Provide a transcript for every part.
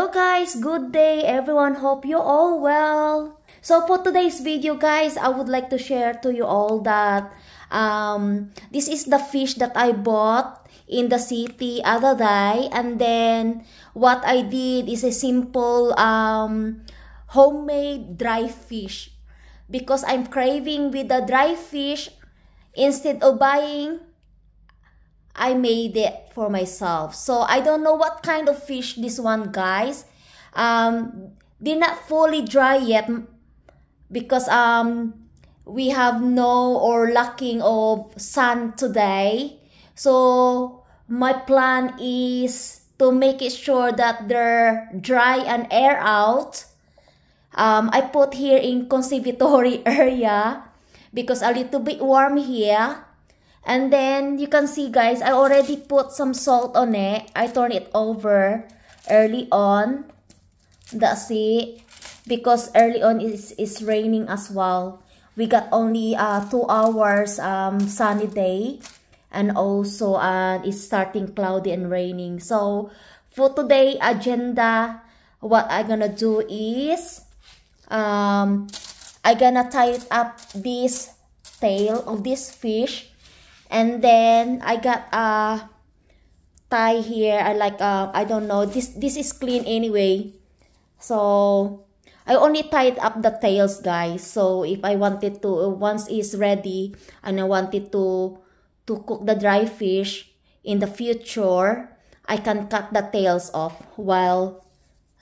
Hello guys, good day everyone, hope you all well. So for today's video guys, I would like to share to you all that this is the fish that I bought in the city other day, and then what I did is a simple homemade dry fish because I'm craving with the dry fish. Instead of buying, I made it for myself. So I don't know what kind of fish this one, guys. They're not fully dry yet because we have no or lacking of sun today. So my plan is to make it sure that they're dry and air out. I put here in conservatory area because a little bit warm here. And then you can see guys, I already put some salt on it. I turn it over early on. That's it. Because early on it's raining as well. We got only 2 hours sunny day. And also it's starting cloudy and raining. So for today agenda, what I'm gonna do is I'm gonna tie up this tail of this fish. And then I got a tie here. I like I don't know. This is clean anyway. So I only tied up the tails, guys. So if I wanted to, once it's ready, and I wanted to cook the dry fish in the future, I can cut the tails off while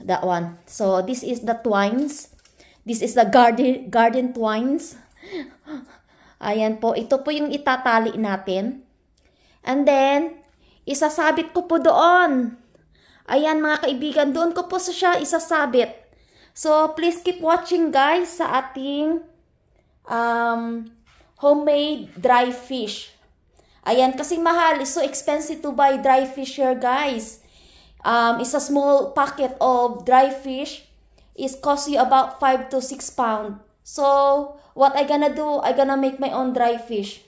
that one. So this is the twines. This is the garden twines. Ayan po, ito po yung itatali natin. And then, isasabit ko po doon. Ayan mga kaibigan, doon ko po siya isasabit. So, please keep watching guys sa ating homemade dry fish. Ayan, kasi mahal. It's so expensive to buy dry fish here guys. It's a small packet of dry fish. It costs you about 5 to 6 pounds. So, what I gonna do, I gonna make my own dry fish.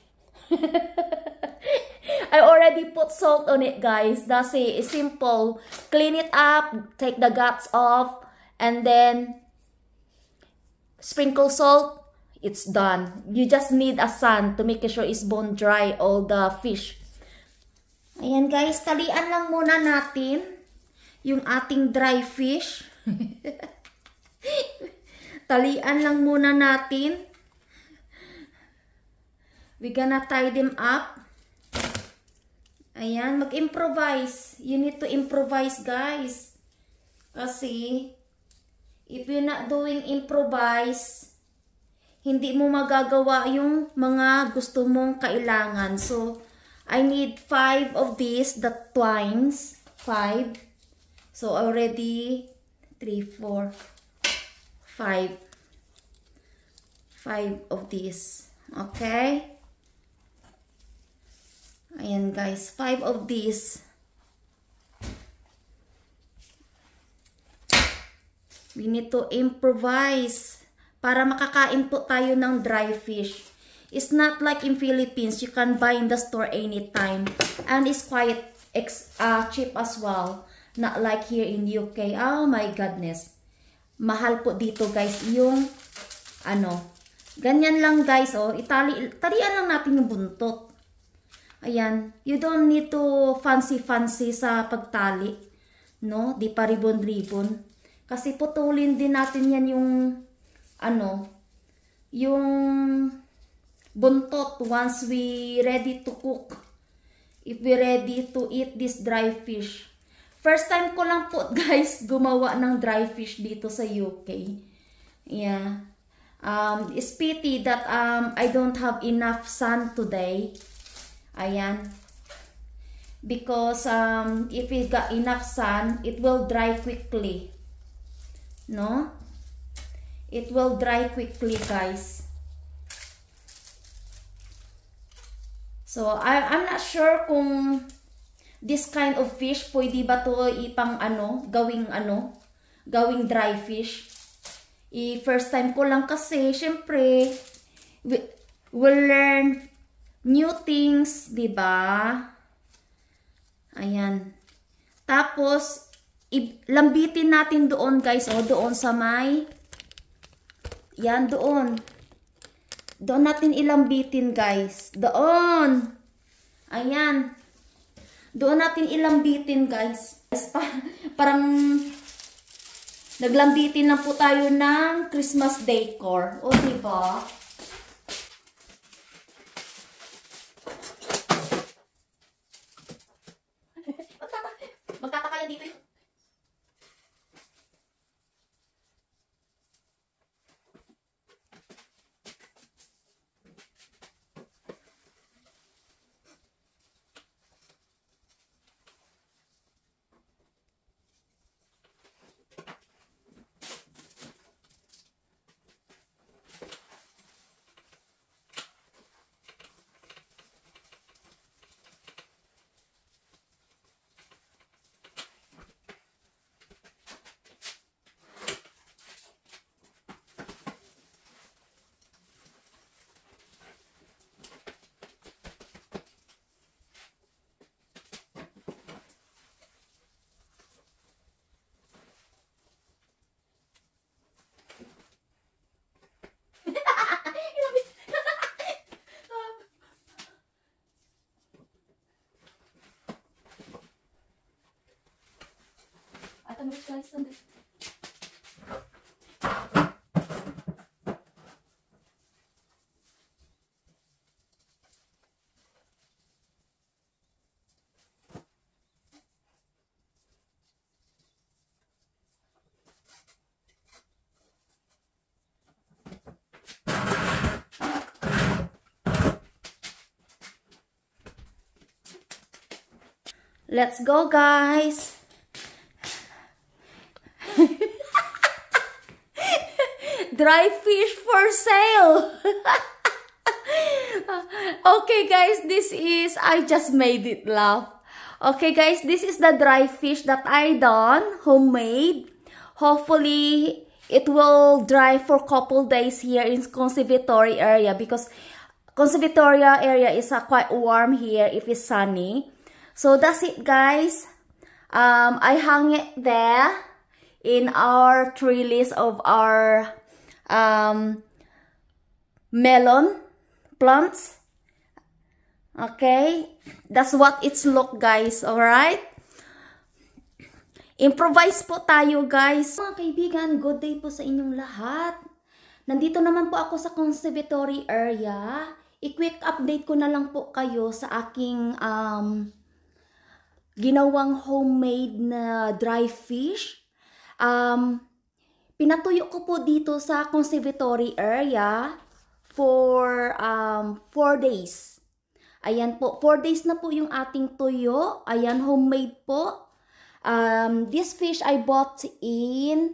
I already put salt on it, guys. That's it. It's simple. Clean it up, take the guts off, and then sprinkle salt. It's done. You just need a sun to make sure it's bone dry all the fish. Ayan, guys. Talian lang muna natin yung ating dry fish. Talian lang muna natin. We gonna tie them up. Ayan, mag-improvise. You need to improvise, guys. Kasi, if you're not doing improvise, hindi mo magagawa yung mga gusto mong kailangan. So, I need 5 of these, the twines. 5. So, already 3, 4, 5 of these. Okay? Ayan guys, 5 of these. We need to improvise para makakain po tayo ng dry fish. It's not like in Philippines, you can buy in the store anytime. And it's quite cheap as well. Not like here in UK. Oh my goodness. Mahal po dito guys yung ganyan lang guys, oh, talian lang natin yung buntot. Ayan, you don't need to fancy sa pagtali, no? Di pa ribbon. Kasi putulin din natin yan yung yung buntot once we ready to cook. If we ready to eat this dry fish. First time ko lang po guys gumawa ng dry fish dito sa UK. Yeah. It's pity that I don't have enough sun today. Ayan. Because if we got enough sun, it will dry quickly. No? It will dry quickly, guys. So, I'm not sure kung this kind of fish, pwede ba to ipang gawing dry fish. First time ko lang kasi, syempre, we'll learn new things, diba? Ayan. Tapos, lambitin natin doon guys, o doon sa may, yan doon. Doon natin ilambitin guys, doon. Ayan. Doon natin ilambitin guys. Parang naglambitin lang po tayo ng Christmas decor. O diba? Magtataka yan dito yun. Let's go guys. Dry fish for sale. Okay guys, this is, I just made it laugh. Okay guys, this is the dry fish that I done, homemade. Hopefully, it will dry for couple days here in conservatory area because conservatory area is quite warm here if it's sunny. So that's it guys. I hung it there in our trellis of our melon plants. Okay, that's what it's look guys. Alright, improvise po tayo guys. Mga kaibigan, good day po sa inyong lahat. Nandito naman po ako sa conservatory area. I-quick update ko na lang po kayo sa aking ginawang homemade na dry fish. Pinatuyo ko po dito sa conservatory area for 4 days. Ayan po, 4 days na po yung ating tuyo. Ayan, homemade po. This fish I bought in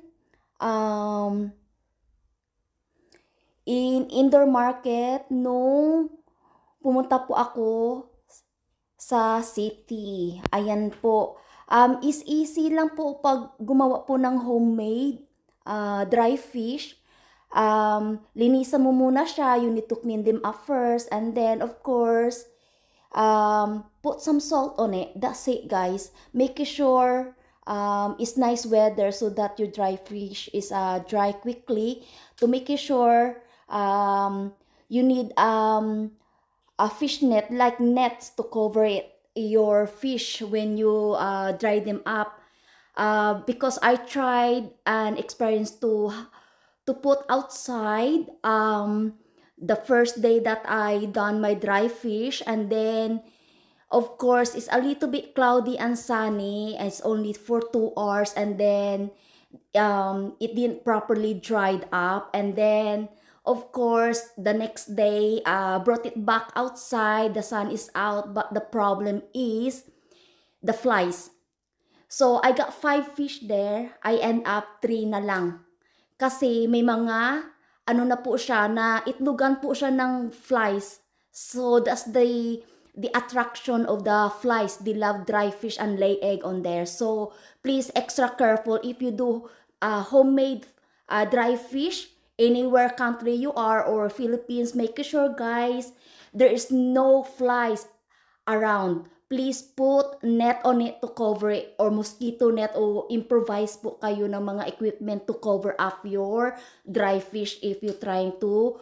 indoor market nung pumunta po ako sa city. Ayan po. Is easy lang po pag gumawa po ng homemade dry fish. Linisan mo muna siya. You need to clean them up first. And then, of course, put some salt on it. That's it, guys. Make sure it's nice weather so that your dry fish is dry quickly. To make sure you need a fish net, like nets to cover it, your fish when you dry them up. Because I tried and experienced to put outside the first day that I done my dry fish, and then of course it's a little bit cloudy and sunny. It's only for 2 hours, and then it didn't properly dried up, and then of course the next day brought it back outside. The sun is out, but the problem is the flies. So I got 5 fish there. I end up 3 na lang. Kasi may mga ano na po siya, na itlugan po siya ng flies. So that's the attraction of the flies. They love dry fish and lay egg on there. So please extra careful if you do homemade dry fish anywhere country you are, or Philippines. Make sure guys there is no flies around. please put net on it to cover it, or mosquito net, o improvise po kayo ng mga equipment to cover up your dry fish if you're trying to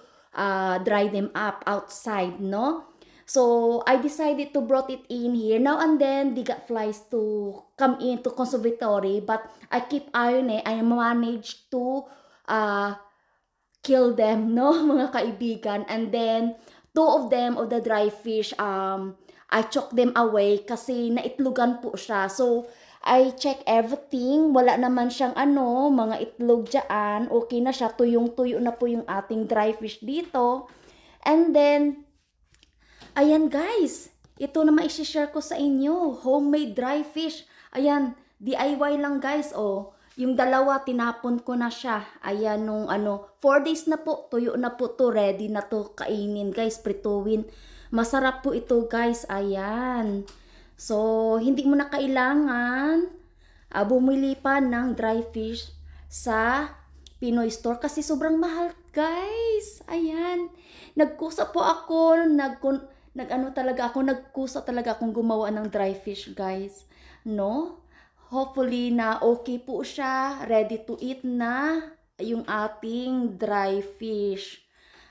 dry them up outside, no? So I decided to brought it in here. Now and then, they got flies to come into conservatory, but I keep eye on it. I managed to kill them, no, mga kaibigan. And then, 2 of them, of the dry fish, I choke them away kasi naitlogan po siya. So, I check everything. Wala naman siyang mga itlog dyan. Okay na siya. Tuyong-tuyo na po yung ating dry fish dito. And then, ayan guys. Ito na ma-share ko sa inyo. Homemade dry fish. Ayan, DIY lang guys. Oh, yung dalawa, tinapon ko na siya. Ayan, 4 days na po. Tuyo na po to. Ready na to kainin guys. Prituin. Masarap po ito guys. Ayan. So, hindi mo na kailangan bumili pa ng dry fish sa Pinoy store kasi sobrang mahal guys. Ayan. Nagkusa po ako. Nagkusa talaga akong gumawa ng dry fish guys. No? Hopefully na okay po siya. Ready to eat na yung ating dry fish.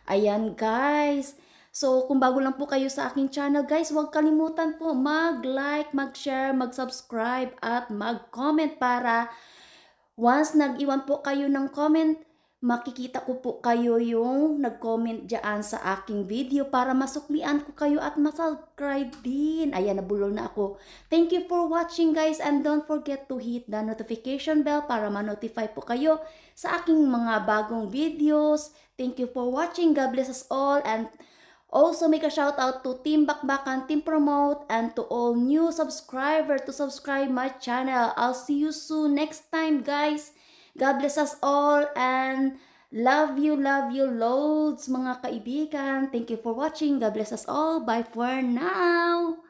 Ayan guys. So, kung bago lang po kayo sa aking channel, guys, huwag kalimutan po mag-like, mag-share, mag-subscribe, at mag-comment para once nag-iwan po kayo ng comment, makikita ko po kayo yung nag-comment dyan sa aking video para masuklian ko kayo at masubscribe din. Ayan, nabulol na ako. Thank you for watching, guys, and don't forget to hit the notification bell para ma-notify po kayo sa aking mga bagong videos. Thank you for watching. God bless us all, and also make a shout out to Team Bakbakan, Team Promote, and to all new subscribers to subscribe my channel. I'll see you soon next time, guys. God bless us all and love you loads, mga kaibigan. Thank you for watching. God bless us all. Bye for now.